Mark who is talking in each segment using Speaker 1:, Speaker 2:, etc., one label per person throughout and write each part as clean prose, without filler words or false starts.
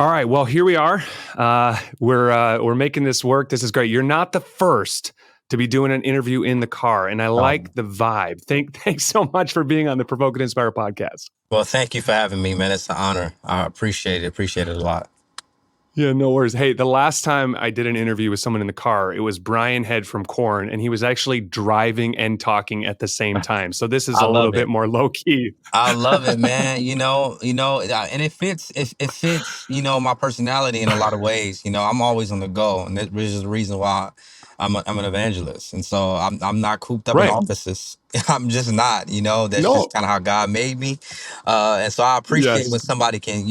Speaker 1: All right. Well, here we are. We're making this work. This is great. You're not the first to be doing an interview in the car, and I like the vibe. Thanks so much for being on the Provoke Inspire podcast.
Speaker 2: Well, thank you for having me, man. It's an honor. I appreciate it. Appreciate it a lot.
Speaker 1: Yeah, no worries. Hey, the last time I did an interview with someone in the car, it was Brian Head from Korn, and he was actually driving and talking at the same time. So this is
Speaker 2: I
Speaker 1: a little
Speaker 2: love
Speaker 1: bit
Speaker 2: it.
Speaker 1: more low key.
Speaker 2: I love it, man. And it fits. It fits. My personality in a lot of ways. I'm always on the go, and that is the reason why I'm an evangelist. And so I'm not cooped up in
Speaker 1: Right.
Speaker 2: offices. I'm just not. That's
Speaker 1: No.
Speaker 2: just kind of how God made me. And so I appreciate
Speaker 1: Yes.
Speaker 2: when somebody can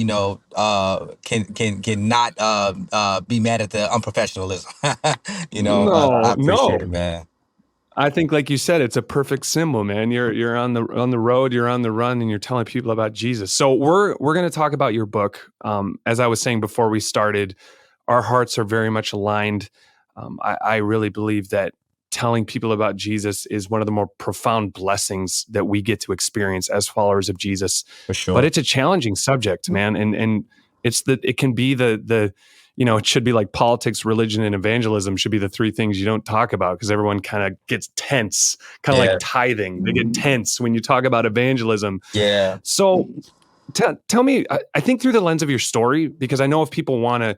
Speaker 2: not be mad at the unprofessionalism. I appreciate it, man.
Speaker 1: I think, like you said, it's a perfect symbol, man. You're on the road, you're on the run, and you're telling people about Jesus. So we're going to talk about your book. As I was saying before we started, our hearts are very much aligned. I really believe that telling people about Jesus is one of the more profound blessings that we get to experience as followers of Jesus.
Speaker 2: For sure.
Speaker 1: But it's a challenging subject, man, and it can be the it should be like politics, religion, and evangelism should be the three things you don't talk about, because everyone kind of gets tense, kind of like tithing. They get tense when you talk about evangelism.
Speaker 2: Yeah.
Speaker 1: So tell me, I think through the lens of your story, because I know if people want to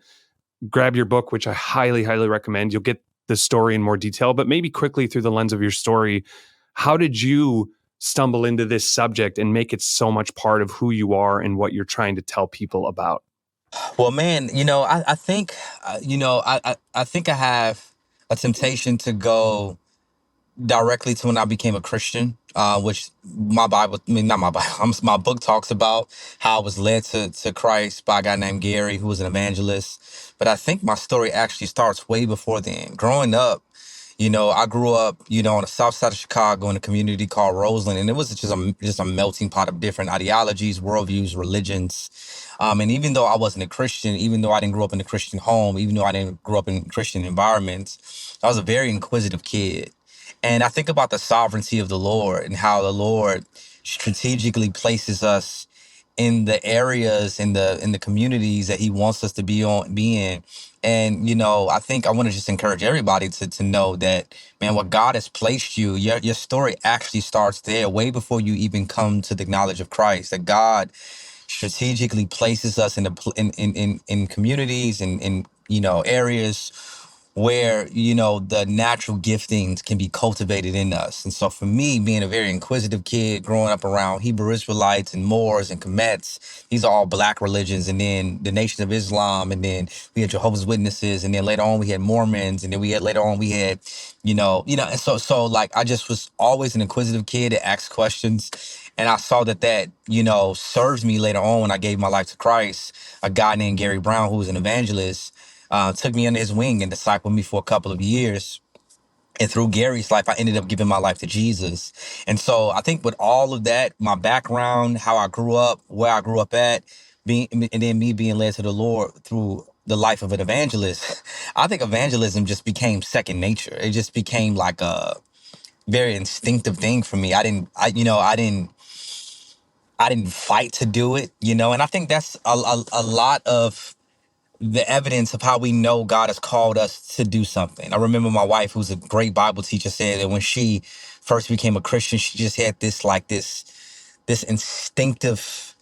Speaker 1: grab your book, which I highly, highly recommend, you'll get the story in more detail, but maybe quickly through the lens of your story, how did you stumble into this subject and make it so much part of who you are and what you're trying to tell people about?
Speaker 2: Well, man, I think, I think I have a temptation to go directly to when I became a Christian, which my Bible, not my Bible, my book talks about how I was led to Christ by a guy named Gary, who was an evangelist. But I think my story actually starts way before then. Growing up, I grew up, on the south side of Chicago in a community called Roseland, and it was just a melting pot of different ideologies, worldviews, religions. And even though I wasn't a Christian, even though I didn't grow up in a Christian home, even though I didn't grow up in Christian environments, I was a very inquisitive kid. And I think about the sovereignty of the Lord and how the Lord strategically places us in the areas, in the communities that He wants us to be in. And I think I want to just encourage everybody to know that, man, what God has placed you, your story actually starts there, way before you even come to the knowledge of Christ. That God strategically places us in communities and in areas where the natural giftings can be cultivated in us. And so for me, being a very inquisitive kid, growing up around Hebrew Israelites and Moors and Kemets, these are all Black religions, and then the Nation of Islam, and then we had Jehovah's Witnesses, and then later on we had Mormons, and then later on we had and so like I just was always an inquisitive kid that asked questions. And I saw that served me later on when I gave my life to Christ. A guy named Gary Brown, who was an evangelist, took me under his wing and discipled me for a couple of years. And through Gary's life, I ended up giving my life to Jesus. And so I think with all of that, my background, how I grew up, where I grew up at, and then me being led to the Lord through the life of an evangelist, I think evangelism just became second nature. It just became like a very instinctive thing for me. I didn't fight to do it, and I think that's a lot of the evidence of how we know God has called us to do something. I remember my wife, who's a great Bible teacher, said that when she first became a Christian, she just had this instinctive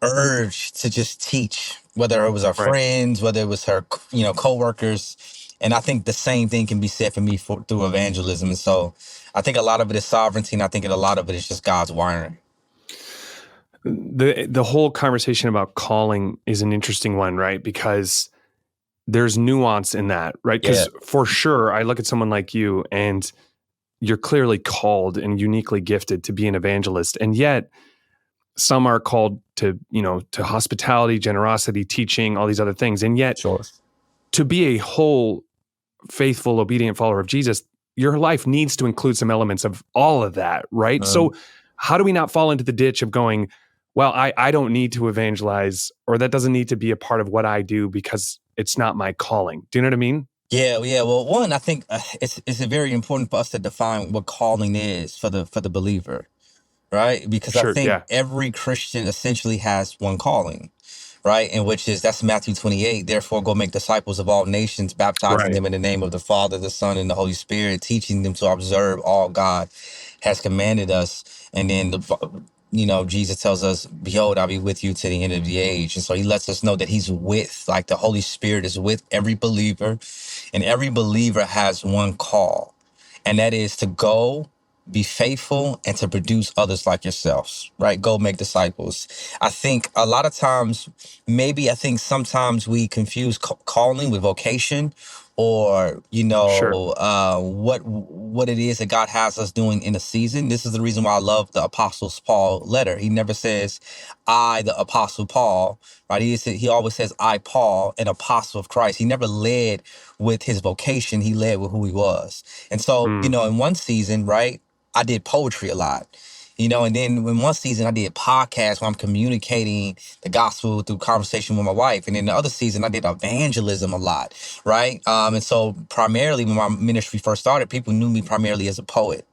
Speaker 2: urge to just teach, whether it was her friends, whether it was her, coworkers. And I think the same thing can be said for me through evangelism. And so I think a lot of it is sovereignty, and I think a lot of it is just God's wiring.
Speaker 1: The whole conversation about calling is an interesting one, right? Because there's nuance in that, right? Because for sure, I look at someone like you and you're clearly called and uniquely gifted to be an evangelist. And yet some are called to hospitality, generosity, teaching, all these other things. And yet to be a whole, faithful, obedient follower of Jesus, your life needs to include some elements of all of that, right? So how do we not fall into the ditch of going, well, I don't need to evangelize, or that doesn't need to be a part of what I do because it's not my calling. Do you know what I mean?
Speaker 2: Yeah. Well, one, I think it's very important for us to define what calling is for the believer, right? Because I think every Christian essentially has one calling, right? And which is, that's Matthew 28. Therefore, go make disciples of all nations, baptizing
Speaker 1: Right.
Speaker 2: them in the name of the Father, the Son, and the Holy Spirit, teaching them to observe all God has commanded us. And then Jesus tells us, behold, I'll be with you to the end of the age. And so he lets us know that he's with, like, the Holy Spirit is with every believer, and every believer has one call, and that is to go, be faithful, and to produce others like yourselves, right? Go make disciples. I think a lot of times, maybe I think sometimes we confuse calling with vocation, or
Speaker 1: Sure.
Speaker 2: what it is that God has us doing in a season. This is the reason why I love the Apostles Paul letter. He never says, I, the Apostle Paul, right? He always says, I, Paul, an apostle of Christ. He never led with his vocation. He led with who he was. And so,
Speaker 1: Mm.
Speaker 2: in one season, right, I did poetry a lot. And then in one season I did podcasts where I'm communicating the gospel through conversation with my wife. And then the other season I did evangelism a lot, right? And so primarily when my ministry first started, people knew me primarily as a poet,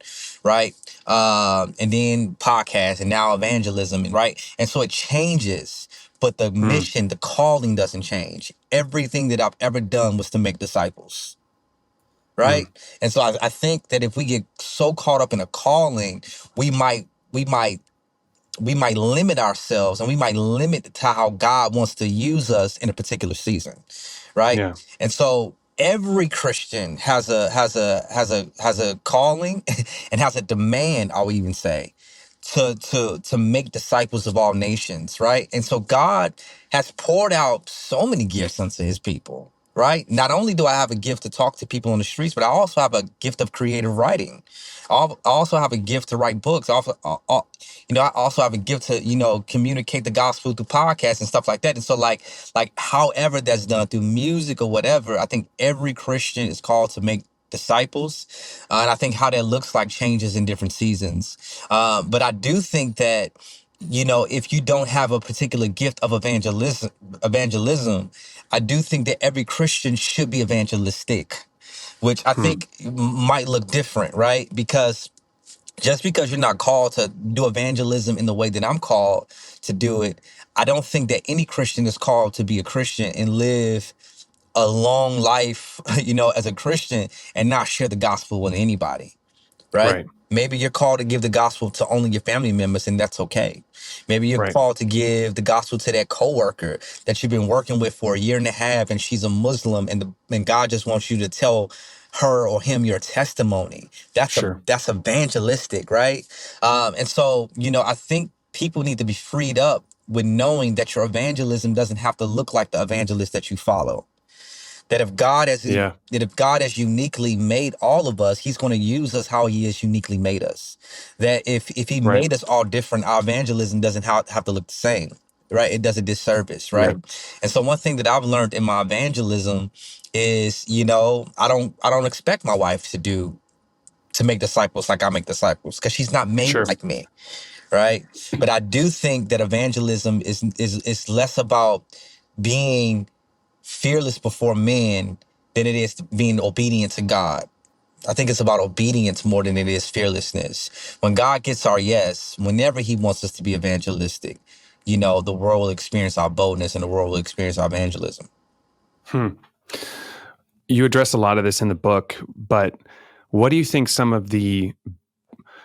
Speaker 2: right? And then podcast, and now evangelism, right? And so it changes, but the
Speaker 1: Mm.
Speaker 2: mission, the calling doesn't change. Everything that I've ever done was to make disciples.
Speaker 1: Mm.
Speaker 2: Right. And so I think that if we get so caught up in a calling, we might, we might, we might limit ourselves, and we might limit to how God wants to use us in a particular season. Right.
Speaker 1: Yeah.
Speaker 2: And so every Christian has a calling and has a demand, I'll even say, to make disciples of all nations, right? And so God has poured out so many gifts unto his people, right? Not only do I have a gift to talk to people on the streets, but I also have a gift of creative writing. I also have a gift to write books. I also have a gift to, communicate the gospel through podcasts and stuff like that. And so however that's done through music or whatever, I think every Christian is called to make disciples. And I think how that looks like changes in different seasons. But I do think that, if you don't have a particular gift of evangelism, I do think that every Christian should be evangelistic, which I
Speaker 1: Hmm.
Speaker 2: think might look different, right? Because just because you're not called to do evangelism in the way that I'm called to do it, I don't think that any Christian is called to be a Christian and live a long life, as a Christian, and not share the gospel with anybody, right?
Speaker 1: Right.
Speaker 2: Maybe you're called to give the gospel to only your family members, and that's okay. Maybe you're
Speaker 1: Right.
Speaker 2: called to give the gospel to that coworker that you've been working with for a year and a half, and she's a Muslim, and God just wants you to tell her or him your testimony.
Speaker 1: Sure.
Speaker 2: That's evangelistic, right? And so, I think people need to be freed up with knowing that your evangelism doesn't have to look like the evangelist that you follow. That
Speaker 1: Yeah.
Speaker 2: if God has uniquely made all of us, he's going to use us how he has uniquely made us. That if he
Speaker 1: Right.
Speaker 2: made us all different, our evangelism doesn't have to look the same, right? It does a disservice, right?
Speaker 1: Right.
Speaker 2: And so one thing that I've learned in my evangelism is, I don't expect my wife to make disciples like I make disciples, because she's not made
Speaker 1: Sure.
Speaker 2: like me, right? But I do think that evangelism is less about being fearless before men than it is being obedient to God. I think it's about obedience more than it is fearlessness. When God gets our yes, whenever he wants us to be evangelistic, the world will experience our boldness, and the world will experience our evangelism.
Speaker 1: Hmm. You address a lot of this in the book, but what do you think some of the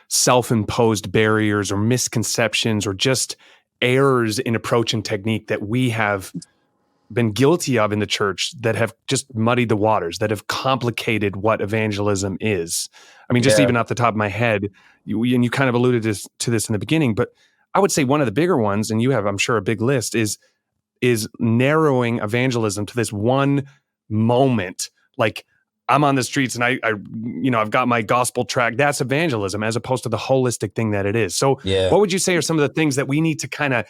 Speaker 1: self-imposed barriers or misconceptions or just errors in approach and technique that we have been guilty of in the church that have just muddied the waters, that have complicated what evangelism is? I mean, just
Speaker 2: Yeah.
Speaker 1: even off the top of my head, you kind of alluded to this in the beginning, but I would say one of the bigger ones, and you have, I'm sure, a big list, is narrowing evangelism to this one moment. Like, I'm on the streets and I've got my gospel track. That's evangelism, as opposed to the holistic thing that it is. So
Speaker 2: Yeah.
Speaker 1: what would you say are some of the things that we need to kind of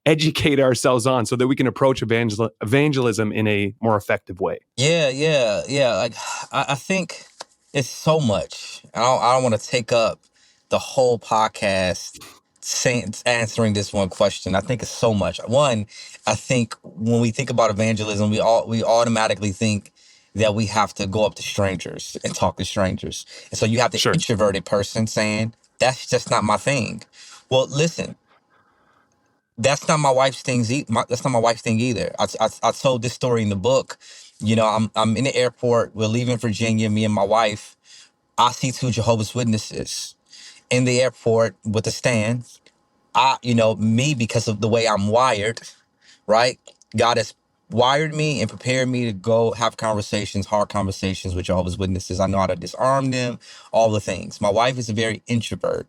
Speaker 1: educate ourselves on so that we can approach evangelism in a more effective way?
Speaker 2: Yeah. Like, I think it's so much. I don't want to take up the whole podcast answering this one question. I think it's so much. One, I think when we think about evangelism, we automatically think that we have to go up to strangers and talk to strangers. And so you have the
Speaker 1: Sure.
Speaker 2: introverted person saying, that's just not my thing. Well, listen, That's not my wife's things. That's not my wife's thing either. I told this story in the book. I'm in the airport. We're leaving Virginia. Me and my wife. I see two Jehovah's Witnesses in the airport with a stand. Me, because of the way I'm wired, right? God has wired me and prepared me to go have conversations, hard conversations with Jehovah's Witnesses. I know how to disarm them, all the things. My wife is a very introvert.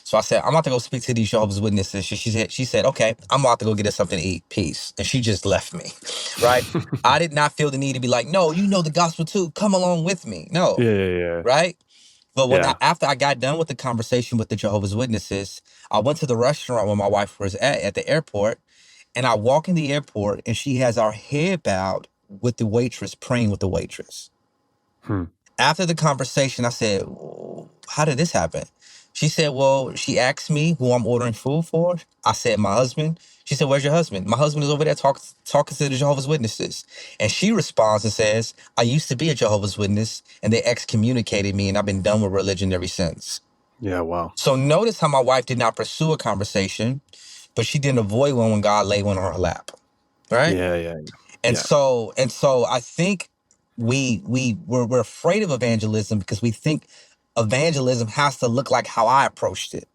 Speaker 2: So I said, I'm about to go speak to these Jehovah's Witnesses. She said, okay, I'm about to go get us something to eat. Peace. And she just left me, right? I did not feel the need to be like, no, you know the gospel too. Come along with me. No,
Speaker 1: Yeah.
Speaker 2: right? But
Speaker 1: Yeah.
Speaker 2: after I got done with the conversation with the Jehovah's Witnesses, I went to the restaurant where my wife was at the airport, and I walk in the airport, and she has our head bowed with the waitress, praying with the waitress.
Speaker 1: Hmm.
Speaker 2: After the conversation, I said, how did this happen? She said, well, she asked me who I'm ordering food for. I said, my husband. She said, where's your husband? My husband is over there talking to the Jehovah's Witnesses. And she responds and says, I used to be a Jehovah's Witness, and they excommunicated me, and I've been done with religion ever since.
Speaker 1: Yeah. Wow.
Speaker 2: So notice how my wife did not pursue a conversation, but she didn't avoid one when God laid one on her lap. Right?
Speaker 1: Yeah.
Speaker 2: And
Speaker 1: Yeah.
Speaker 2: so I think we're afraid of evangelism because we think evangelism has to look like how I approached it,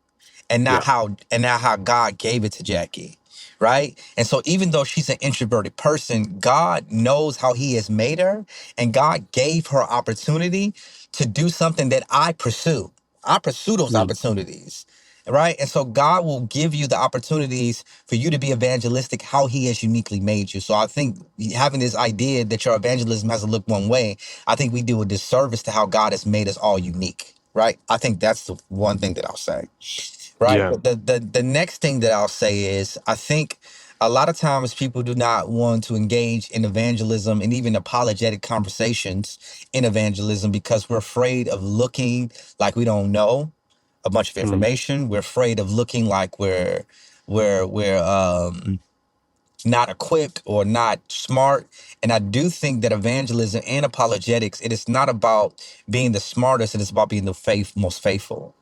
Speaker 2: and
Speaker 1: Yeah.
Speaker 2: not how God gave it to Jackie. Right. And so even though she's an introverted person, God knows how he has made her, and God gave her opportunity to do something that I pursue. I pursue those
Speaker 1: Mm.
Speaker 2: opportunities. Right. And so God will give you the opportunities for you to be evangelistic how he has uniquely made you. So I think having this idea that your evangelism has to look one way, I think we do a disservice to how God has made us all unique. Right. I think that's the one thing that I'll say. Right.
Speaker 1: Yeah.
Speaker 2: But the next thing that I'll say is I think a lot of times people do not want to engage in evangelism and even apologetic conversations in evangelism because we're afraid of looking like we don't know a bunch of
Speaker 1: Mm.
Speaker 2: information. We're afraid of looking like we're not equipped or not smart. And I do think that evangelism and apologetics, it is not about being the smartest, it is about being the most faithful.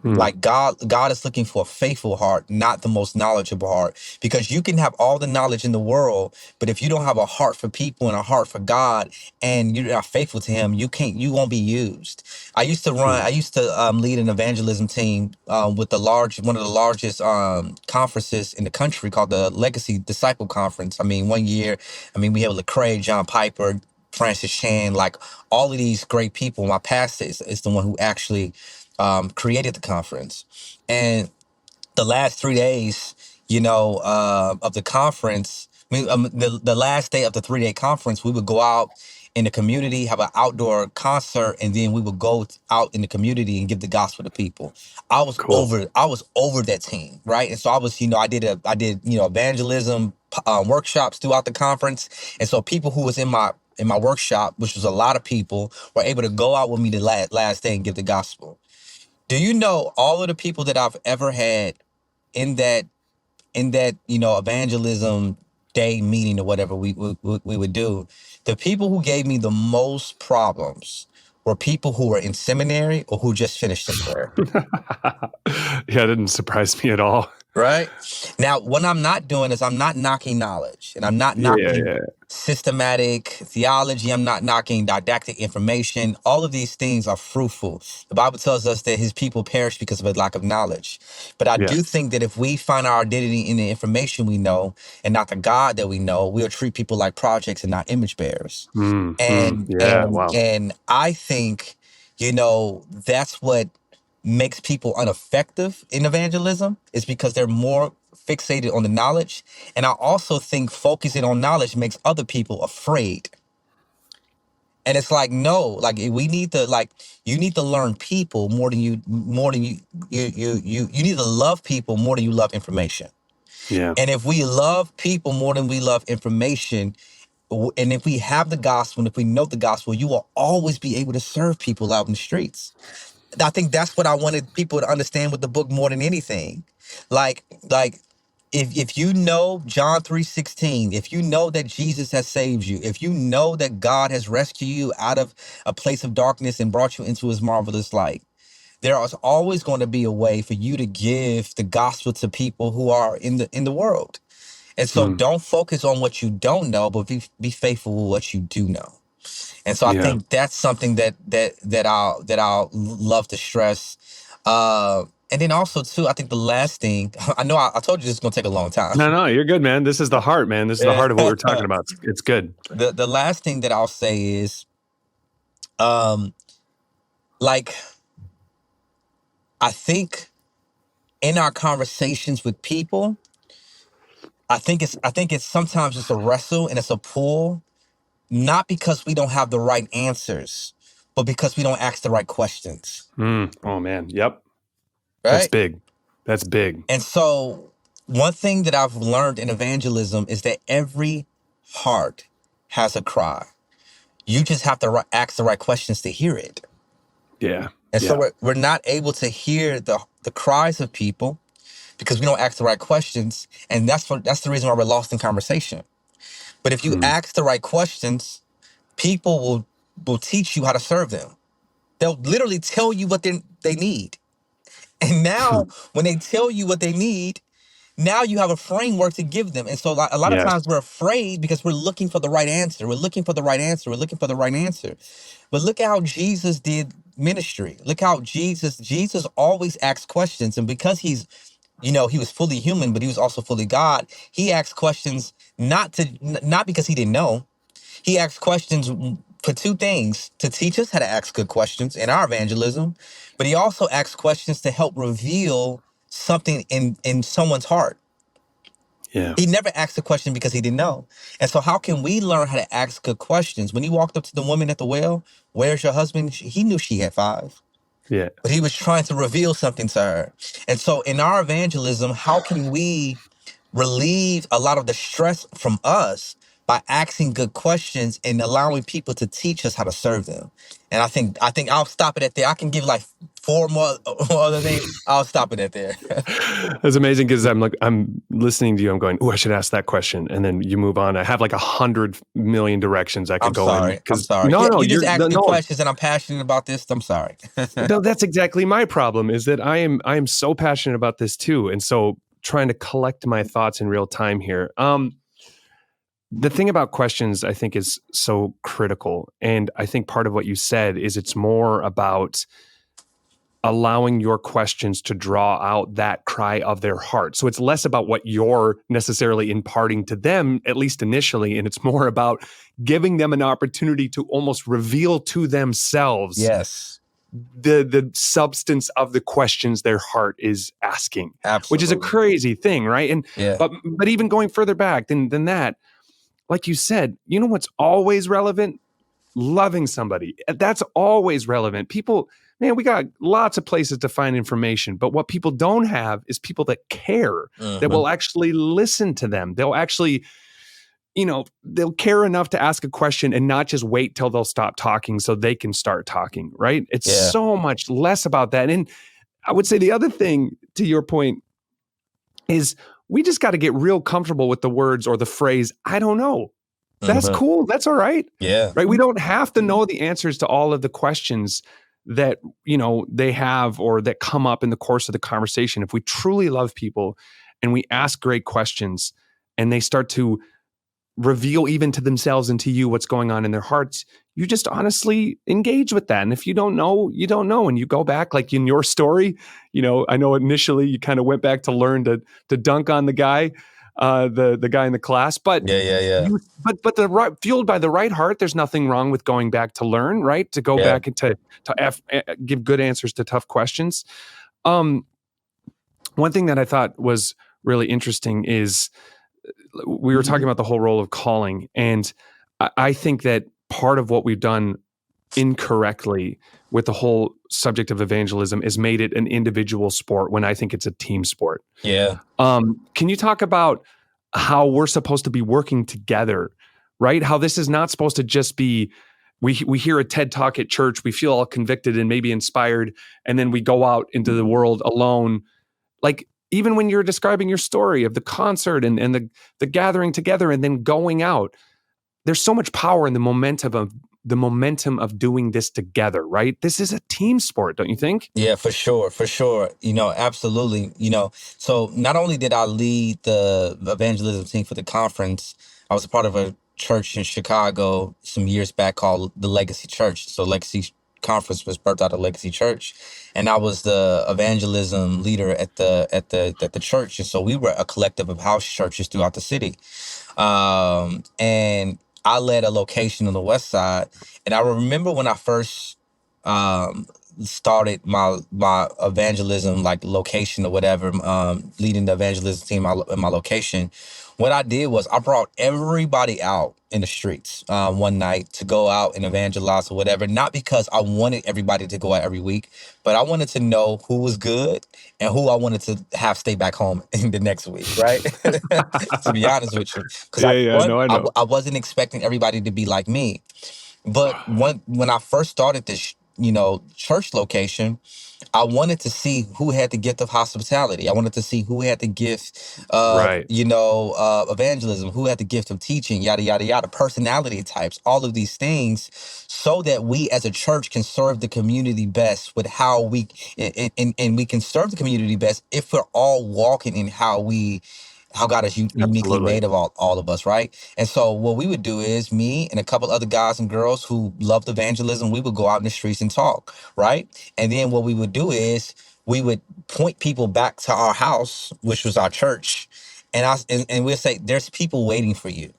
Speaker 1: Mm.
Speaker 2: Like God is looking for a faithful heart, not the most knowledgeable heart. Because you can have all the knowledge in the world, but if you don't have a heart for people and a heart for God, and you're not faithful to Him, you won't be used.
Speaker 1: Mm.
Speaker 2: I used to lead an evangelism team with one of the largest conferences in the country called the Legacy Disciple Conference. I mean, one year, we had Lecrae, John Piper, Francis Chan, like all of these great people. My pastor is the one who actually created the conference. And the last 3 days, of the conference, the last day of the 3-day conference, we would go out in the community, have an outdoor concert, and then we would go out in the community and give the gospel to people.
Speaker 1: Cool.
Speaker 2: I was over that team, right? And so I was, I did, evangelism workshops throughout the conference, and so people who was in my workshop, which was a lot of people, were able to go out with me the last day and give the gospel. Do you know all of the people that I've ever had in that evangelism day meeting or whatever we would do? The people who gave me the most problems were people who were in seminary or who just finished seminary.
Speaker 1: Yeah, it didn't surprise me at all.
Speaker 2: Right? Now, what I'm not doing is I'm not knocking knowledge, and I'm not knocking
Speaker 1: Yeah.
Speaker 2: systematic theology. I'm not knocking didactic information. All of these things are fruitful. The Bible tells us that his people perish because of a lack of knowledge. But I
Speaker 1: Yeah.
Speaker 2: do think that if we find our identity in the information we know and not the God that we know, we'll treat people like projects and not image bearers. And
Speaker 1: Yeah.
Speaker 2: and
Speaker 1: Wow.
Speaker 2: and I think, that's what makes people ineffective in evangelism, is because they're more fixated on the knowledge. And I also think focusing on knowledge makes other people afraid. And it's like, no, like we need to, like, you need to learn people you need to love people more than you love information.
Speaker 1: Yeah.
Speaker 2: And if we love people more than we love information, and if we have the gospel, and if we know the gospel, you will always be able to serve people out in the streets. I think that's what I wanted people to understand with the book more than anything. Like if you know John 3:16, if you know that Jesus has saved you, if you know that God has rescued you out of a place of darkness and brought you into his marvelous light, there is always going to be a way for you to give the gospel to people who are in the world. And so don't focus on what you don't know, but be faithful with what you do know. And so I think that's something that I'll love to stress. And then also too, I think the last thing, I know I told you this is gonna take a long time.
Speaker 1: No, you're good, man. This is the heart, man. This is the heart of what we're talking about. It's good.
Speaker 2: The last thing that I'll say is, like, I think in our conversations with people, I think it's sometimes just a wrestle and it's a pull, not because we don't have the right answers, but because we don't ask the right questions.
Speaker 1: Oh man. Yep.
Speaker 2: Right?
Speaker 1: That's big. That's big.
Speaker 2: And so one thing that I've learned in evangelism is that every heart has a cry. You just have to ask the right questions to hear it.
Speaker 1: Yeah.
Speaker 2: And so we're not able to hear the cries of people because we don't ask the right questions. And that's the reason why we're lost in conversation. But if you ask the right questions, people will teach you how to serve them. They'll literally tell you what they need. And now when they tell you what they need, now you have a framework to give them. And so a lot of times we're afraid because we're looking for the right answer. We're looking for the right answer. We're looking for the right answer. But look how Jesus did ministry. Look how Jesus always asked questions. And because he was fully human, but he was also fully God, he asked questions not because he didn't know. He asked questions for two things: to teach us how to ask good questions in our evangelism, but he also asked questions to help reveal something in someone's heart.
Speaker 1: Yeah.
Speaker 2: He never asked a question because he didn't know. And so how can we learn how to ask good questions? When he walked up to the woman at the well, "Where's your husband?" He knew she had 5.
Speaker 1: Yeah.
Speaker 2: But he was trying to reveal something to her. And so in our evangelism, how can we relieve a lot of the stress from us by asking good questions and allowing people to teach us how to serve them? And I think I'll stop it at there. I can give like 4 more other things. I'll stop it at there.
Speaker 1: That's amazing because I'm listening to you. I'm going, oh, I should ask that question, and then you move on. I have like 100 million directions I could go in.
Speaker 2: I'm sorry.
Speaker 1: No,
Speaker 2: you just asked good questions, and I'm passionate about this. I'm sorry.
Speaker 1: No, that's exactly my problem. Is that I am so passionate about this too, and so trying to collect my thoughts in real time here. The thing about questions, I think, is so critical. And I think part of what you said is it's more about allowing your questions to draw out that cry of their heart. So it's less about what you're necessarily imparting to them, at least initially, and it's more about giving them an opportunity to almost reveal to themselves the substance of the questions their heart is asking.
Speaker 2: Absolutely.
Speaker 1: Which is a crazy thing, right? And but even going further back than that, like you said, you know what's always relevant? Loving somebody. That's always relevant. People, man, we got lots of places to find information, but what people don't have is people that care, that will actually listen to them. They'll actually, they'll care enough to ask a question and not just wait till they'll stop talking so they can start talking, right? It's so much less about that. And I would say the other thing, to your point, is we just got to get real comfortable with the words or the phrase, "I don't know." That's cool. That's all right.
Speaker 2: Yeah.
Speaker 1: Right. We don't have to know the answers to all of the questions that, they have or that come up in the course of the conversation. If we truly love people and we ask great questions and they start to reveal even to themselves and to you what's going on in their hearts, you just honestly engage with that. And if you don't know, you don't know. And you go back, like in your story, I know initially you kind of went back to learn to dunk on the guy, the guy in the class, but but fueled by the right heart, there's nothing wrong with going back to learn, right? To go back and to give good answers to tough questions. One thing that I thought was really interesting is we were talking about the whole role of calling. And I think that part of what we've done incorrectly with the whole subject of evangelism is made it an individual sport when I think it's a team sport.
Speaker 2: Yeah.
Speaker 1: Can you talk about how we're supposed to be working together, right? How this is not supposed to just be, we hear a TED Talk at church, we feel all convicted and maybe inspired, and then we go out into the world alone. Like, even when you're describing your story of the concert and the gathering together and then going out, there's so much power in the momentum the momentum of doing this together, right? This is a team sport, don't you think?
Speaker 2: Yeah, for sure, for sure. Absolutely. So not only did I lead the evangelism team for the conference, I was a part of a church in Chicago some years back called the Legacy Church. So Legacy Conference was birthed out of Legacy Church, and I was the evangelism leader at the church. And so we were a collective of house churches throughout the city. And I led a location on the west side, and I remember when I first um started my evangelism like location or whatever, leading the evangelism team in my location. What I did was I brought everybody out in the streets one night to go out and evangelize or whatever, not because I wanted everybody to go out every week, but I wanted to know who was good and who I wanted to have stay back home in the next week, right? To be honest with you, because
Speaker 1: No, I know.
Speaker 2: I wasn't expecting everybody to be like me. But when I first started this, church location, I wanted to see who had the gift of hospitality. I wanted to see who had the gift of,
Speaker 1: Right.
Speaker 2: evangelism, who had the gift of teaching, yada, yada, yada, personality types, all of these things, so that we as a church can serve the community best with how and we can serve the community best if we're all walking in how God has uniquely
Speaker 1: Absolutely.
Speaker 2: made of all of us, right? And so what we would do is me and a couple other guys and girls who loved evangelism, we would go out in the streets and talk, right? And then what we would do is we would point people back to our house, which was our church, and we'd say, "There's people waiting for you.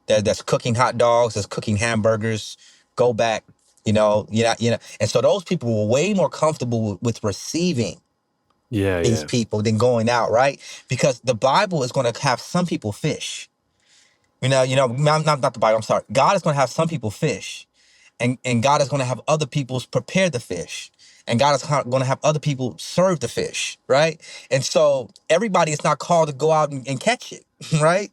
Speaker 2: That's cooking hot dogs, that's cooking hamburgers. Go back." And so those people were way more comfortable with receiving these
Speaker 1: Yeah.
Speaker 2: people than going out, right? Because the Bible is going to have some people fish. Not the Bible. I'm sorry. God is going to have some people fish, and God is going to have other people prepare the fish, and God is going to have other people serve the fish, right? And so everybody is not called to go out and catch it, right?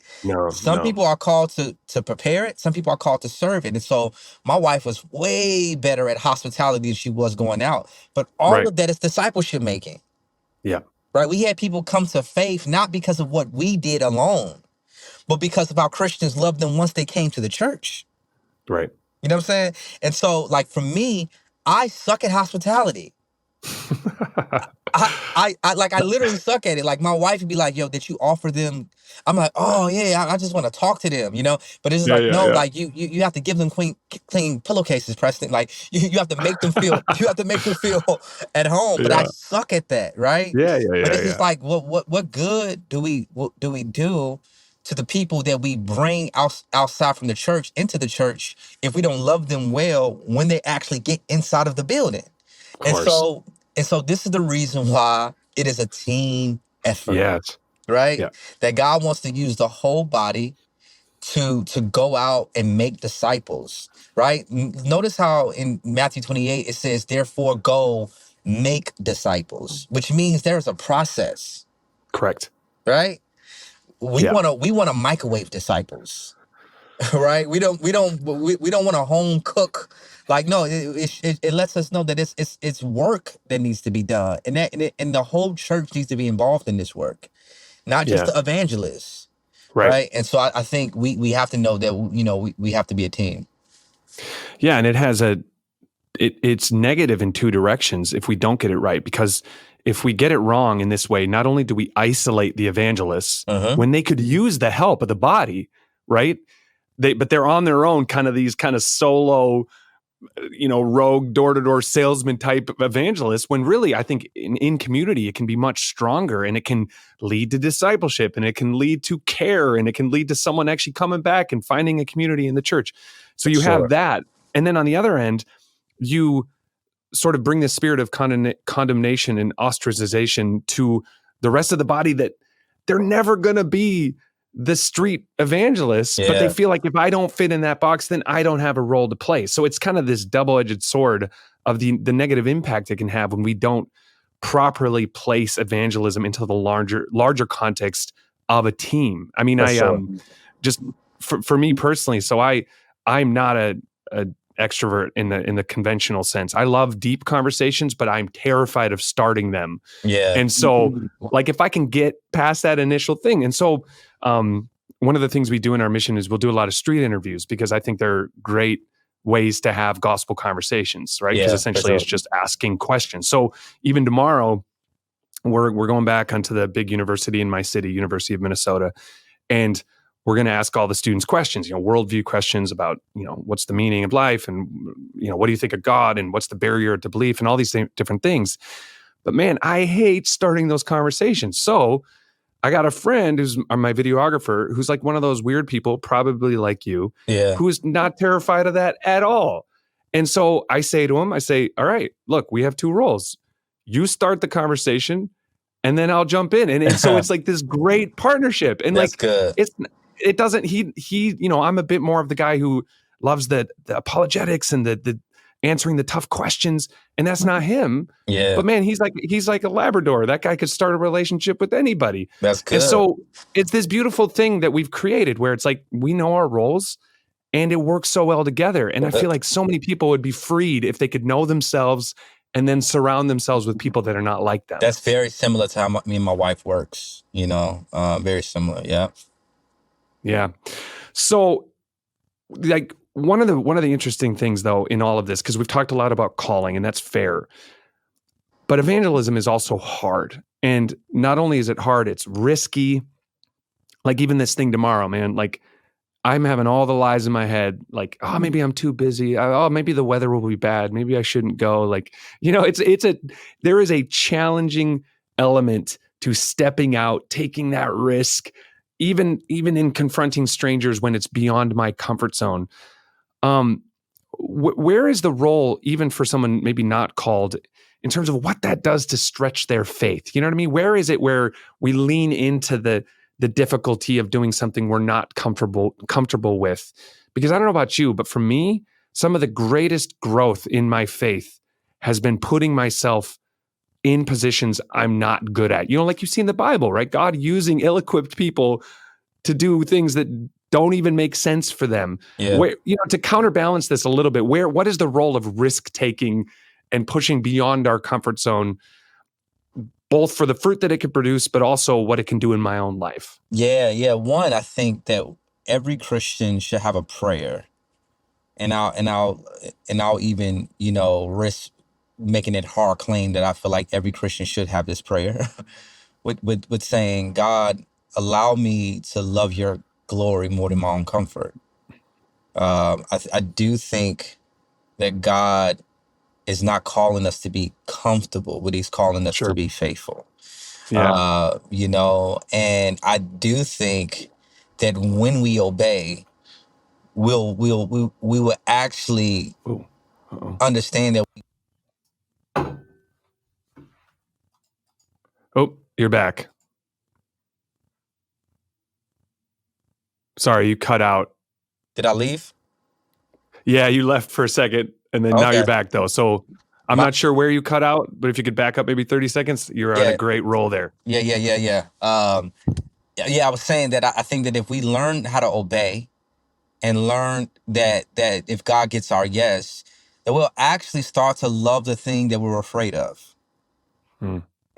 Speaker 2: Some
Speaker 1: No.
Speaker 2: people are called to prepare it. Some people are called to serve it. And so my wife was way better at hospitality than she was going out. But all
Speaker 1: Right.
Speaker 2: of that is discipleship making.
Speaker 1: Yeah.
Speaker 2: Right? We had people come to faith not because of what we did alone, but because of how Christians loved them once they came to the church.
Speaker 1: Right.
Speaker 2: You know what I'm saying? And so, like, for me, I suck at hospitality. I literally suck at it. Like, my wife would be like, "Yo, did you offer them?" I'm like, "Oh yeah, I just want to talk to them," But it's just like, no,
Speaker 1: Yeah.
Speaker 2: like you have to give them clean pillowcases, Preston. Like you have to make them feel at home. But I
Speaker 1: Yeah.
Speaker 2: suck at that, right? But it's just
Speaker 1: Yeah.
Speaker 2: like, what good do we do to the people that we bring outside from the church into the church if we don't love them well when they actually get inside of the building?
Speaker 1: Of
Speaker 2: And
Speaker 1: course.
Speaker 2: so this is the reason why it is a team effort,
Speaker 1: Yes.
Speaker 2: right?
Speaker 1: Yeah.
Speaker 2: That God wants to use the whole body to go out and make disciples, right? Notice how in Matthew 28 it says, "Therefore go make disciples," which means there's a process,
Speaker 1: Correct.
Speaker 2: right? We
Speaker 1: Yeah.
Speaker 2: want to microwave disciples. Right? We don't want to home cook. Like, no, it lets us know that it's work that needs to be done, and the whole church needs to be involved in this work, not just
Speaker 1: Yeah.
Speaker 2: the evangelists,
Speaker 1: Right.
Speaker 2: right? And so I think we have to know that we have to be a team.
Speaker 1: Yeah, and it has it's negative in two directions if we don't get it right, because if we get it wrong in this way, not only do we isolate the evangelists when they could use the help of the body, right? But they're on their own, these solo, rogue door-to-door salesman type of evangelists, when really I think in community it can be much stronger, and it can lead to discipleship, and it can lead to care, and it can lead to someone actually coming back and finding a community in the church. So you have that. And then on the other end, you sort of bring the spirit of condemnation and ostracization to the rest of the body, that they're never going to be the street evangelists, but they feel like if I don't fit in that box, then I don't have a role to play. So it's kind of this double-edged sword of the negative impact it can have when we don't properly place evangelism into the larger context of a team. I mean, just for me personally, so I'm not a extrovert in the conventional sense. I love deep conversations, but I'm terrified of starting them.
Speaker 2: Yeah.
Speaker 1: And so, like, if I can get past that initial thing, and so one of the things we do in our mission is we'll do a lot of street interviews, because I think they're great ways to have gospel conversations, right? Because
Speaker 2: Yeah, for
Speaker 1: essentially
Speaker 2: sure.
Speaker 1: it's just asking questions. So even tomorrow, we're going back onto the big university in my city, University of Minnesota, and we're going to ask all the students questions, worldview questions about, what's the meaning of life, and what do you think of God, and what's the barrier to belief, and all these different things. But man, I hate starting those conversations. So I got a friend who's my videographer, who's like one of those weird people, probably like you,
Speaker 2: Yeah.
Speaker 1: who's not terrified of that at all. And so I say to him, all right, look, we have two roles. You start the conversation and then I'll jump in. And so it's like this great partnership. And
Speaker 2: That's
Speaker 1: like,
Speaker 2: good.
Speaker 1: it doesn't, I'm a bit more of the guy who loves the apologetics and the answering the tough questions. And that's not him.
Speaker 2: Yeah.
Speaker 1: But man, he's like a Labrador. That guy could start a relationship with anybody.
Speaker 2: That's good.
Speaker 1: And so it's this beautiful thing that we've created where it's like, we know our roles and it works so well together. And I feel like so many people would be freed if they could know themselves and then surround themselves with people that are not like them.
Speaker 2: That's very similar to how me and my wife works, very similar. Yeah.
Speaker 1: Yeah. So like one of the interesting things though in all of this, because we've talked a lot about calling, and that's fair, but evangelism is also hard. And not only is it hard, it's risky. Like even this thing tomorrow, man, like I'm having all the lies in my head, like, oh, maybe I'm too busy. Oh, maybe the weather will be bad. Maybe I shouldn't go. Like, there is a challenging element to stepping out, taking that risk, even in confronting strangers when it's beyond my comfort zone. Where is the role, even for someone maybe not called, in terms of what that does to stretch their faith? You know what I mean? Where is it where we lean into the difficulty of doing something we're not comfortable with? Because I don't know about you, but for me, some of the greatest growth in my faith has been putting myself in positions I'm not good at. Like you see in the Bible, right? God using ill-equipped people to do things that don't even make sense for them.
Speaker 2: Yeah.
Speaker 1: Where, to counterbalance this a little bit, what is the role of risk taking and pushing beyond our comfort zone, both for the fruit that it can produce, but also what it can do in my own life?
Speaker 2: Yeah. One, I think that every Christian should have a prayer, and I'll even, risk making it hard claim that I feel like every Christian should have this prayer with saying, God, allow me to love your glory more than my own comfort. I do think that God is not calling us to be comfortable, but he's calling us to be faithful.
Speaker 1: Yeah.
Speaker 2: And I do think that when we obey, we will actually understand that.
Speaker 1: Oh, you're back. Sorry, you cut out.
Speaker 2: Did I leave?
Speaker 1: Yeah, you left for a second, and then now you're back though. So I'm not sure where you cut out, but if you could back up maybe 30 seconds, you're on a great roll there.
Speaker 2: Yeah. I was saying that I think that if we learn how to obey and learn that if God gets our yes, that we'll actually start to love the thing that we're afraid of.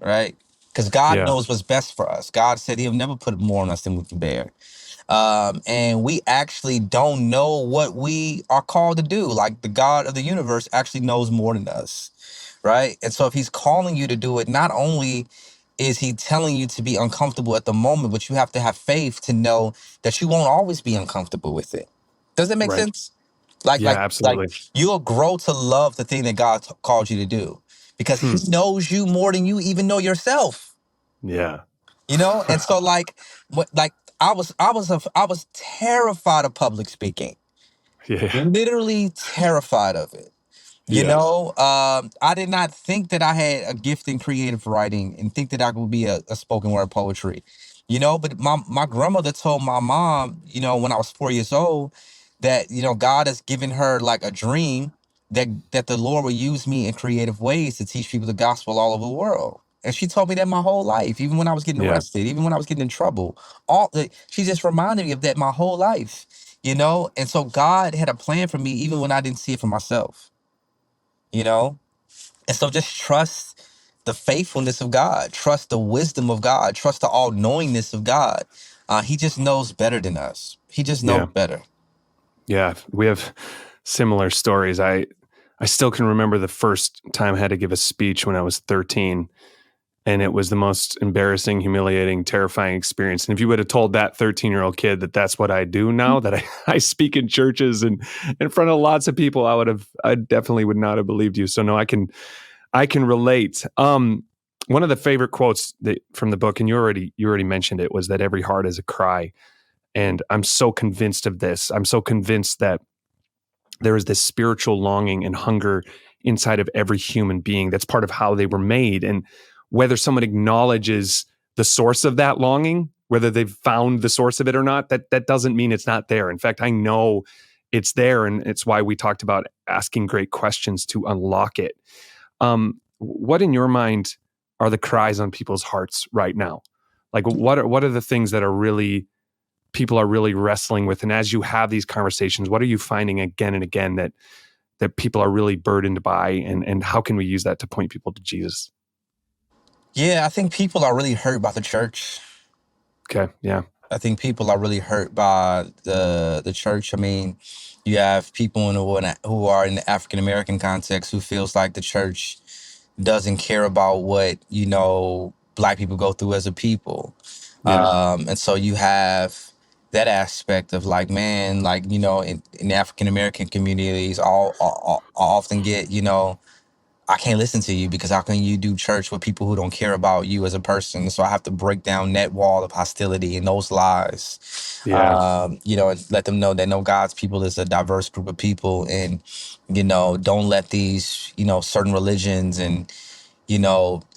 Speaker 2: Right? Because God knows what's best for us. God said he'll never put more on us than we can bear. And we actually don't know what we are called to do. Like the God of the universe actually knows more than us. Right? And so if he's calling you to do it, not only is he telling you to be uncomfortable at the moment, but you have to have faith to know that you won't always be uncomfortable with it. Does that make sense?
Speaker 1: Absolutely.
Speaker 2: Like you'll grow to love the thing that God called you to do because he knows you more than you even know yourself.
Speaker 1: Yeah.
Speaker 2: And so I was terrified of public speaking.
Speaker 1: Yeah.
Speaker 2: Literally terrified of it. I did not think that I had a gift in creative writing and think that I would be a spoken word poetry, but my grandmother told my mom, when I was 4 years old, that, God has given her like a dream that the Lord will use me in creative ways to teach people the gospel all over the world. And she told me that my whole life, even when I was getting arrested, even when I was getting in trouble, she just reminded me of that my whole life, and so God had a plan for me even when I didn't see it for myself. And so just trust the faithfulness of God, trust the wisdom of God, trust the all-knowingness of God. He just knows better than us. He just knows better.
Speaker 1: Yeah, we have similar stories. I still can remember the first time I had to give a speech when I was 13. And it was the most embarrassing, humiliating, terrifying experience. And if you would have told that 13-year-old kid that that's what I do now, that I speak in churches and in front of lots of people, I definitely would not have believed you. So no, I can relate. One of the favorite quotes from the book, and you already mentioned it, was that every heart is a cry. And I'm so convinced of this. I'm so convinced that there is this spiritual longing and hunger inside of every human being. That's part of how they were made. And whether someone acknowledges the source of that longing, whether they've found the source of it or not, that doesn't mean it's not there. In fact, I know it's there. And it's why we talked about asking great questions to unlock it. What in your mind are the cries on people's hearts right now? Like what are the things that people are really wrestling with? And as you have these conversations, what are you finding again and again that people are really burdened by, and how can we use that to point people to Jesus?
Speaker 2: Yeah, I think people are really hurt by the church.
Speaker 1: Okay. Yeah.
Speaker 2: I think people are really hurt by the church. I mean, you have people who are in the African American context who feels like the church doesn't care about what, Black people go through as a people.
Speaker 1: Yeah.
Speaker 2: And so you have that aspect of like, man, like, in the African American communities, I often get, I can't listen to you because how can you do church with people who don't care about you as a person? So I have to break down that wall of hostility and those lies,
Speaker 1: Yeah.
Speaker 2: and let them know that no, God's people is a diverse group of people, and don't let these certain religions and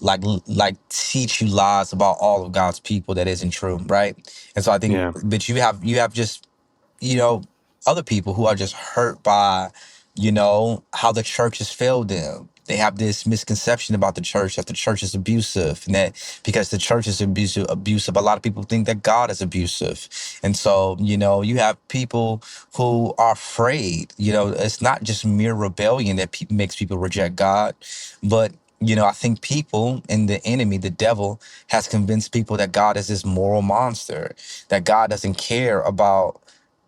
Speaker 2: like teach you lies about all of God's people that isn't true, right? And so I think,
Speaker 1: Yeah.
Speaker 2: but you have just you know, other people who are just hurt by, how the church has failed them. They have this misconception about the church that the church is abusive, and that because the church is abusive, a lot of people think that God is abusive. And so, you have people who are afraid. It's not just mere rebellion that makes people reject God, but I think people and the enemy, the devil, has convinced people that God is this moral monster, that God doesn't care about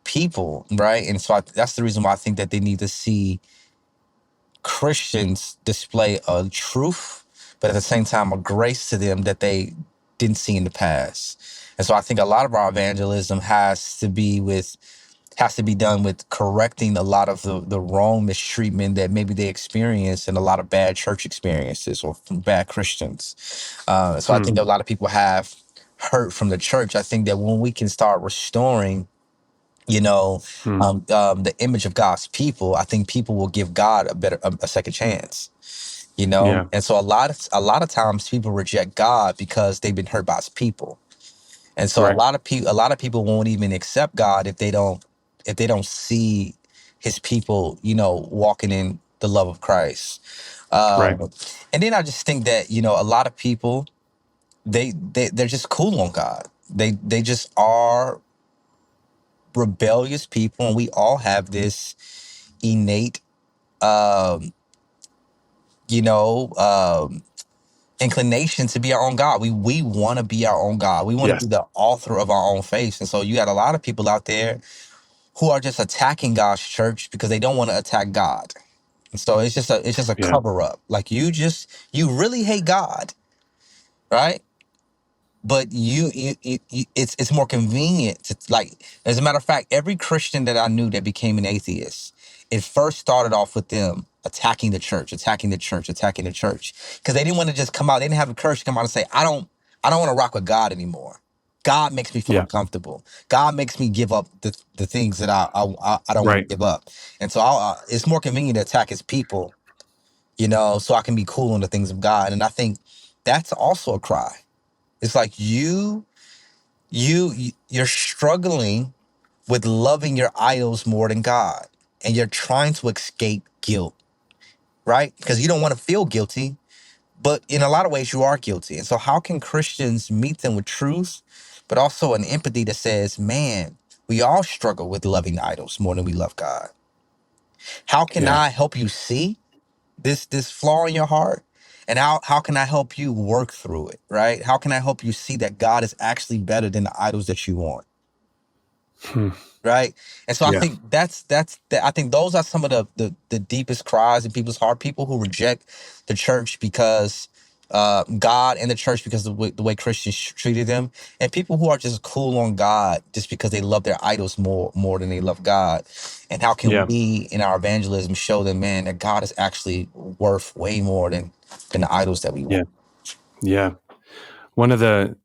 Speaker 2: people, right? And so that's the reason why I think that they need to see Christians display a truth, but at the same time, a grace to them that they didn't see in the past. And so I think a lot of our evangelism has to be done with correcting a lot of the wrong mistreatment that maybe they experience in a lot of bad church experiences or from bad Christians. So I
Speaker 1: Hmm.
Speaker 2: think a lot of people have hurt from the church. I think that when we can start restoring
Speaker 1: Hmm.
Speaker 2: the image of God's people, I think people will give God a second chance.
Speaker 1: Yeah.
Speaker 2: And so a lot of times people reject God because they've been hurt by His people, and so
Speaker 1: Right.
Speaker 2: a lot of people won't even accept God if they don't see His people, walking in the love of Christ.
Speaker 1: Right.
Speaker 2: And then I just think that a lot of people they're just cool on God. They just are rebellious people, and we all have this innate um you know um inclination to be our own God. We want to be our own God. We want to
Speaker 1: Yes.
Speaker 2: be the author of our own faith. And so you got a lot of people out there who are just attacking God's church because they don't want to attack God. And so it's just a
Speaker 1: Yeah.
Speaker 2: cover up. Like you really hate God, right? But it's more convenient to, like, as a matter of fact, every Christian that I knew that became an atheist, it first started off with them attacking the church, attacking the church, attacking the church, because they didn't want to just come out. They didn't have the courage to come out and say, I don't want to rock with God anymore. God makes me feel
Speaker 1: Yeah.
Speaker 2: uncomfortable. God makes me give up the things that I don't want
Speaker 1: Right.
Speaker 2: to give up. And so it's more convenient to attack His people, so I can be cool on the things of God. And I think that's also a cry. It's like you're struggling with loving your idols more than God, and you're trying to escape guilt, right? Because you don't want to feel guilty, but in a lot of ways you are guilty. And so how can Christians meet them with truth, but also an empathy that says, man, we all struggle with loving idols more than we love God. How can
Speaker 1: Yeah.
Speaker 2: I help you see this flaw in your heart? And how can I help you work through it, right? How can I help you see that God is actually better than the idols that you want?
Speaker 1: Hmm.
Speaker 2: Right. And so I
Speaker 1: Yeah.
Speaker 2: think I think those are some of the deepest cries in people's heart. People who reject the church because God and the church because of the way Christians treated them, and people who are just cool on God just because they love their idols more than they love God. And how can
Speaker 1: Yeah.
Speaker 2: we in our evangelism show them, man, that God is actually worth way more than the idols that we
Speaker 1: Yeah.
Speaker 2: want.
Speaker 1: Yeah. One of the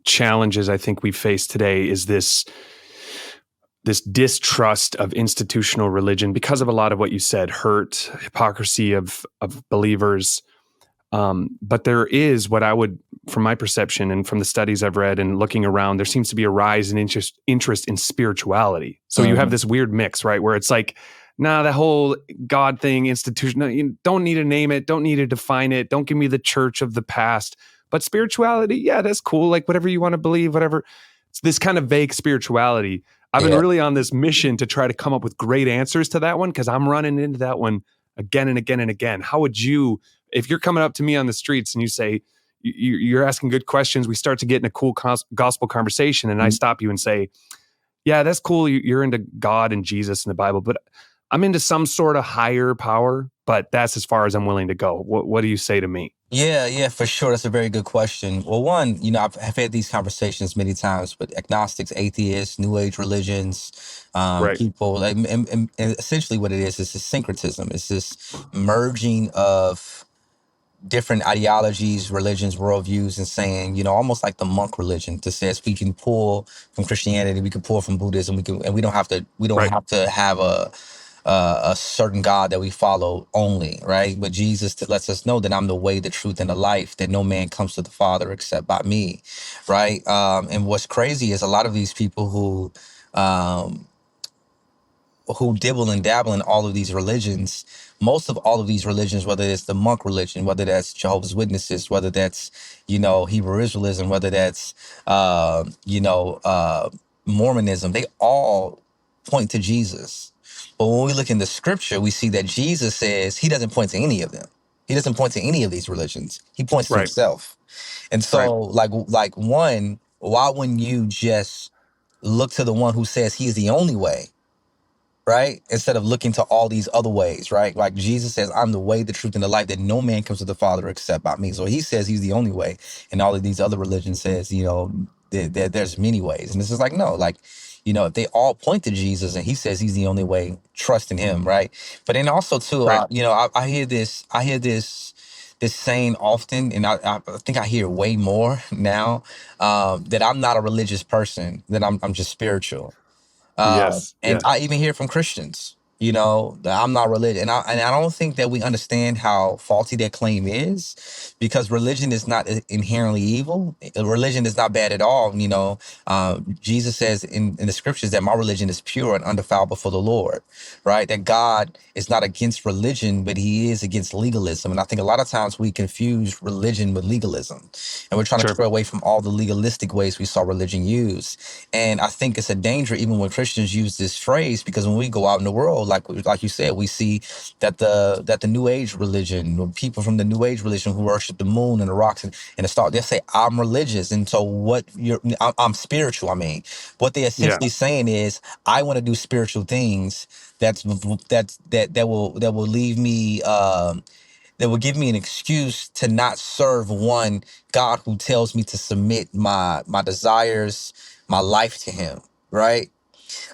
Speaker 1: challenges I think we face today is this distrust of institutional religion because of a lot of what you said, hurt, hypocrisy of believers. But there is what I would, from my perception and from the studies I've read and looking around, there seems to be a rise in interest in spirituality. So you have
Speaker 2: Mhm.
Speaker 1: this weird mix, right? Where it's like, nah, that whole God thing, institution, no, you don't need to name it, don't need to define it, don't give me the church of the past. But spirituality, yeah, that's cool. Like whatever you want to believe, whatever. It's this kind of vague spirituality. I've been
Speaker 2: Yeah.
Speaker 1: really on this mission to try to come up with great answers to that one because I'm running into that one again and again and again. How would you, if you're coming up to me on the streets and you say, you're asking good questions, we start to get in a cool gospel conversation, and I stop you and say, yeah, that's cool. You're into God and Jesus and the Bible, but I'm into some sort of higher power, but that's as far as I'm willing to go. What do you say to me?
Speaker 2: Yeah, for sure. That's a very good question. Well, one, I've had these conversations many times with agnostics, atheists, New Age religions,
Speaker 1: Right.
Speaker 2: people. Like, and essentially, what it is this syncretism. It's this merging of different ideologies, religions, worldviews, and saying, almost like the monk religion, that says we can pull from Christianity, we can pull from Buddhism, and we don't
Speaker 1: Right.
Speaker 2: have to have a certain God that we follow only, right? But Jesus lets us know that I'm the way, the truth, and the life, that no man comes to the Father except by me, right? And what's crazy is a lot of these people um, who dibble and dabble in all of these religions, most of all of these religions, whether it's the monk religion, whether that's Jehovah's Witnesses, whether that's, Hebrew Israelism, whether that's, Mormonism, they all point to Jesus. But when we look in the scripture, we see that Jesus says he doesn't point to any of them. He doesn't point to any of these religions. He points to
Speaker 1: Right.
Speaker 2: himself. And
Speaker 1: Right.
Speaker 2: so, like one, why wouldn't you just look to the one who says he is the only way, right? Instead of looking to all these other ways, right? Like Jesus says, I'm the way, the truth, and the life, that no man comes to the Father except by me. So he says he's the only way. And all of these other religions says, there's many ways. And this is like, no, like, if they all point to Jesus and he says he's the only way, trust in him, right? But then also too,
Speaker 1: Right.
Speaker 2: I hear this saying often, and I think I hear it way more now, that I'm not a religious person, that I'm just spiritual.
Speaker 1: Yes.
Speaker 2: And
Speaker 1: Yeah.
Speaker 2: I even hear from Christians, that I'm not religious. And I don't think that we understand how faulty that claim is, because religion is not inherently evil. Religion is not bad at all. Jesus says in the scriptures that my religion is pure and undefiled before the Lord, right? That God is not against religion, but he is against legalism. And I think a lot of times we confuse religion with legalism, and we're trying to
Speaker 1: Sure.
Speaker 2: stray away from all the legalistic ways we saw religion used. And I think it's a danger even when Christians use this phrase, because when we go out in the world, like you said, we see that the New Age religion, or people from the New Age religion who worship the moon and the rocks and the stars, they say I'm religious, and so I'm spiritual. I mean, what they
Speaker 1: Yeah.
Speaker 2: essentially saying is I want to do spiritual things that will leave me. That will give me an excuse to not serve one God who tells me to submit my desires, my life to Him, right?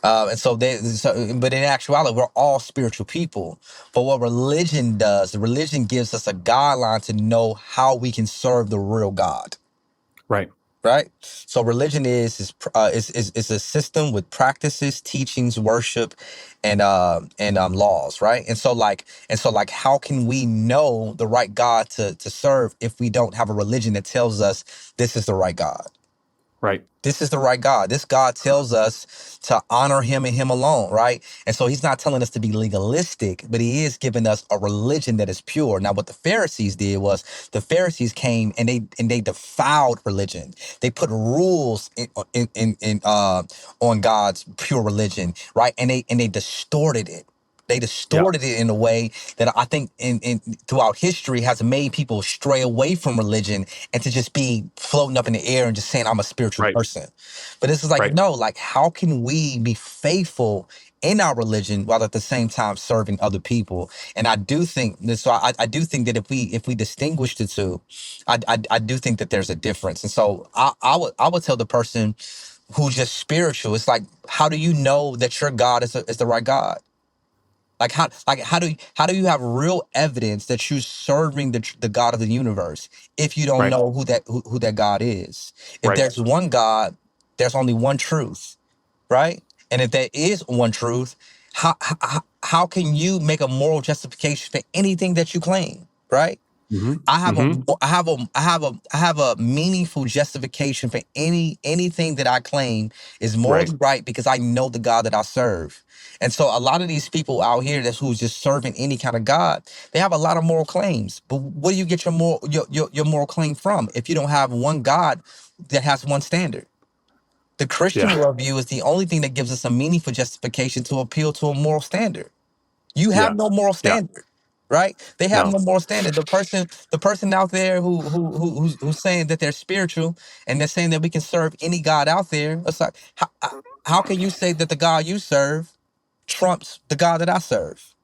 Speaker 2: But in actuality, we're all spiritual people. But what religion does, the religion gives us a guideline to know how we can serve the real God.
Speaker 1: Right.
Speaker 2: Right. So religion is a system with practices, teachings, worship, and laws. Right. And so like how can we know the right God to serve if we don't have a religion that tells us this is the right God?
Speaker 1: Right.
Speaker 2: This is the right God. This God tells us to honor him and him alone, right? And so he's not telling us to be legalistic, but he is giving us a religion that is pure. Now, what the Pharisees did was the Pharisees came and they defiled religion. They put rules on God's pure religion, right? And they distorted it. They
Speaker 1: Yeah.
Speaker 2: distorted it in a way that I think in throughout history has made people stray away from religion and to just be floating up in the air and just saying, I'm a spiritual
Speaker 1: Right.
Speaker 2: person. But this is like,
Speaker 1: Right.
Speaker 2: no, like, how can we be faithful in our religion while at the same time serving other people? And I do think this, so I do think that if we distinguish the two, I do think that there's a difference. And so I would tell the person who's just spiritual, it's like, how do you know that your God is the right God? Like how do you have real evidence that you're serving the God of the universe if you don't
Speaker 1: Right.
Speaker 2: know who that God is? If
Speaker 1: Right.
Speaker 2: there's one God, there's only one truth, right? And if there is one truth, how can you make a moral justification for anything that you claim, right?
Speaker 1: Mm-hmm.
Speaker 2: I have a
Speaker 1: Mm-hmm.
Speaker 2: I have a I have a meaningful justification for anything that I claim is
Speaker 1: Right.
Speaker 2: morally right because I know the God that I serve. And so a lot of these people out here that's who's just serving any kind of God, they have a lot of moral claims. But where do you get your moral claim from if you don't have one God that has one standard? The Christian
Speaker 1: Yeah.
Speaker 2: worldview is the only thing that gives us a meaningful justification to appeal to a moral standard. You have
Speaker 1: Yeah.
Speaker 2: no moral
Speaker 1: Yeah.
Speaker 2: standard, right? They have
Speaker 1: No.
Speaker 2: no moral standard. The person out there who's saying that they're spiritual and they're saying that we can serve any God out there. It's like, how can you say that the God you serve trumps the God that I serve?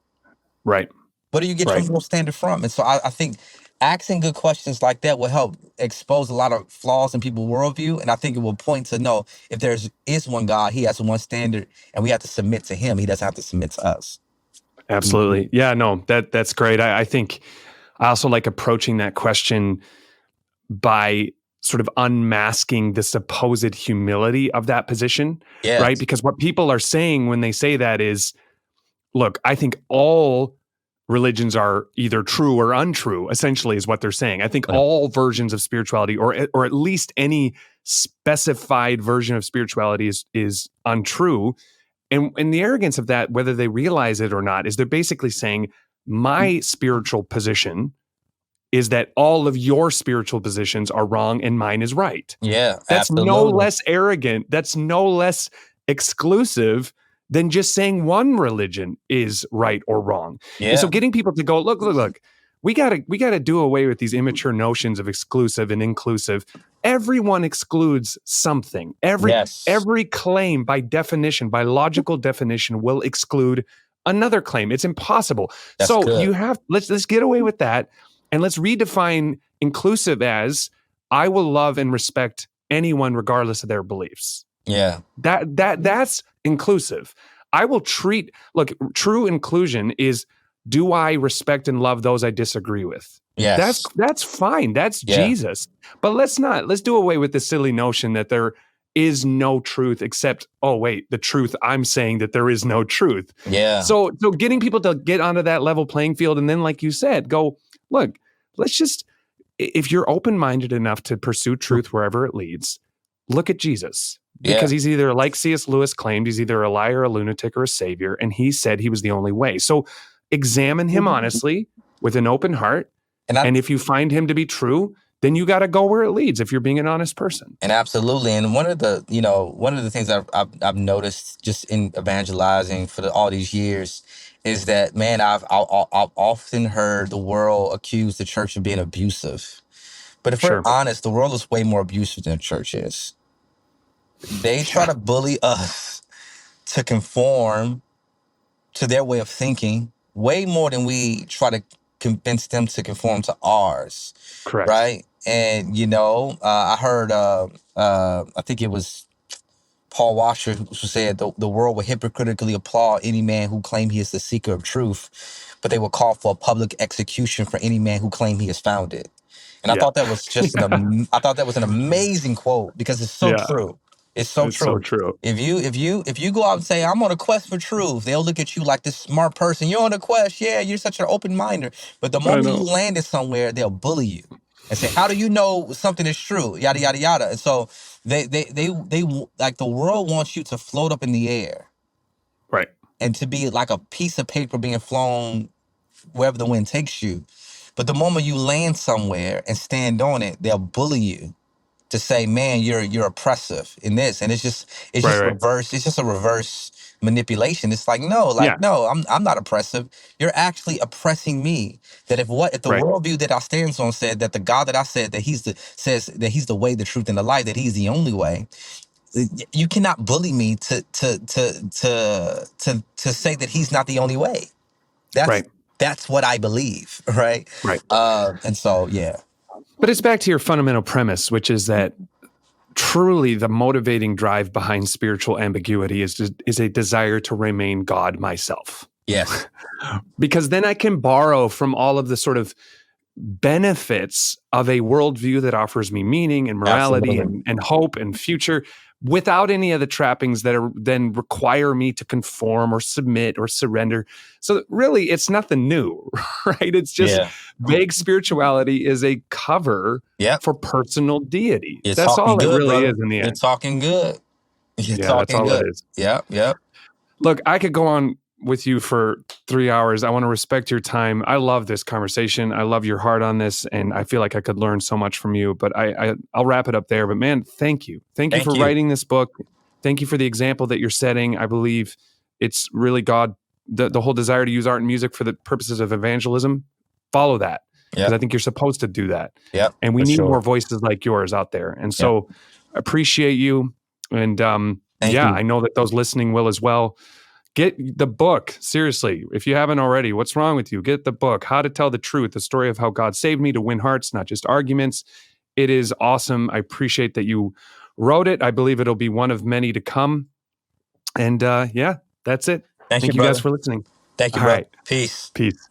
Speaker 1: Right.
Speaker 2: Where do you get your
Speaker 1: Right.
Speaker 2: moral standard from? And so I think asking good questions like that will help expose a lot of flaws in people's worldview. And I think it will point to know if is one God, he has one standard, and we have to submit to him. He doesn't have to submit to us.
Speaker 1: Absolutely. Yeah, no, that's great. I think I also like approaching that question by sort of unmasking the supposed humility of that position, right?
Speaker 2: Yes.
Speaker 1: Because what people are saying when they say that is, look, I think all religions are either true or untrue, essentially is what they're saying. I think all versions of spirituality, or at least any specified version of spirituality is untrue. And the arrogance of that, whether they realize it or not, is they're basically saying, my spiritual position is that all of your spiritual positions are wrong and mine is right.
Speaker 2: Yeah,
Speaker 1: That's no
Speaker 2: absolutely.
Speaker 1: less arrogant. That's no less exclusive than just saying one religion is right or wrong. And so
Speaker 2: Yeah.
Speaker 1: getting people to go, look, we gotta do away with these immature notions of exclusive and inclusive. Everyone excludes something.
Speaker 2: Yes.
Speaker 1: Every claim by definition, by logical definition, will exclude another claim. It's impossible.
Speaker 2: That's
Speaker 1: So
Speaker 2: good.
Speaker 1: let's get away with that. And let's redefine inclusive as I will love and respect anyone regardless of their beliefs.
Speaker 2: Yeah.
Speaker 1: That's inclusive. I will true inclusion is, do I respect and love those I disagree with?
Speaker 2: Yes.
Speaker 1: That's fine. That's
Speaker 2: Yeah.
Speaker 1: Jesus. But let's do away with the silly notion that there is no truth except, oh wait, the truth, I'm saying that there is no truth.
Speaker 2: Yeah.
Speaker 1: So getting people to get onto that level playing field, and then like you said, go, look, let's just, if you're open-minded enough to pursue truth wherever it leads, look at Jesus.
Speaker 2: Yeah.
Speaker 1: Because he's either, like C.S. Lewis claimed, he's either a liar, a lunatic, or a savior, and he said he was the only way. So examine him honestly with an open heart,
Speaker 2: And
Speaker 1: and if you find him to be true, then you got to go where it leads if you're being an honest person.
Speaker 2: absolutely. And one of the things I've noticed just in evangelizing for all these years is that, man, I've often heard the world accuse the church of being abusive. But if we're
Speaker 1: Sure.
Speaker 2: honest, the world is way more abusive than the church is. They try
Speaker 1: Yeah.
Speaker 2: to bully us to conform to their way of thinking way more than we try to convince them to conform to ours,
Speaker 1: Correct.
Speaker 2: right? And I heard, I think it was Paul Washer who said the world will hypocritically applaud any man who claim he is the seeker of truth, but they will call for a public execution for any man who claim he has found it. And I
Speaker 1: Yeah.
Speaker 2: thought that was I thought that was an amazing quote because it's so
Speaker 1: Yeah.
Speaker 2: true. It's so
Speaker 1: It's so
Speaker 2: true.
Speaker 1: true.
Speaker 2: If you go out and say, I'm on a quest for truth, they'll look at you like this smart person. You're on a quest, yeah, you're such an open minder. But the
Speaker 1: I
Speaker 2: moment you
Speaker 1: know.
Speaker 2: land it somewhere, they'll bully you and say, how do you know something is true? Yada yada yada. And so they like, the world wants you to float up in the air
Speaker 1: Right.
Speaker 2: and to be like a piece of paper being flown wherever the wind takes you. But the moment you land somewhere and stand on it, they'll bully you to say, man, you're oppressive in this. And it's
Speaker 1: Right.
Speaker 2: just
Speaker 1: Right.
Speaker 2: reverse. It's just a reverse manipulation. It's like, no,
Speaker 1: Yeah.
Speaker 2: no, I'm not oppressive. You're actually oppressing me. That if the
Speaker 1: Right.
Speaker 2: worldview that I stand on said that the God that I said that says that he's the way, the truth, and the life, that he's the only way. You cannot bully me to say that he's not the only way.
Speaker 1: Right.
Speaker 2: That's what I believe, right?
Speaker 1: Right.
Speaker 2: And so, yeah.
Speaker 1: But it's back to your fundamental premise, which is that truly the motivating drive behind spiritual ambiguity is a desire to remain God myself.
Speaker 2: Yes.
Speaker 1: Because then I can borrow from all of the sort of benefits of a worldview that offers me meaning and morality and hope and future, without any of the trappings that are then require me to conform or submit or surrender. So really, it's nothing new, right? It's just vague spirituality is a cover for personal deity. That's all it really is in the end.
Speaker 2: You're talking good. You're
Speaker 1: Yeah,
Speaker 2: talking
Speaker 1: that's all
Speaker 2: good.
Speaker 1: it is.
Speaker 2: Yep.
Speaker 1: Look, I could go on with you for 3 hours. I want to respect your time. I love this conversation. I love your heart on this, and I feel like I could learn so much from you. But I'll wrap it up there. But man, thank you. Thank you for writing this book. Thank you for the example that you're setting. I believe it's really God, the whole desire to use art and music for the purposes of evangelism. Follow that, because I think you're supposed to do that. And we need more voices like yours out there. And so appreciate you. And I know that those listening will as well. Get the book. Seriously, if you haven't already, what's wrong with you? Get the book, How to Tell the Truth, the story of how God saved me to win hearts, not just arguments. It is awesome. I appreciate that you wrote it. I believe it'll be one of many to come. And that's it.
Speaker 2: Thank you
Speaker 1: guys for listening.
Speaker 2: Thank you,
Speaker 1: All
Speaker 2: bro.
Speaker 1: right.
Speaker 2: Peace.
Speaker 1: Peace.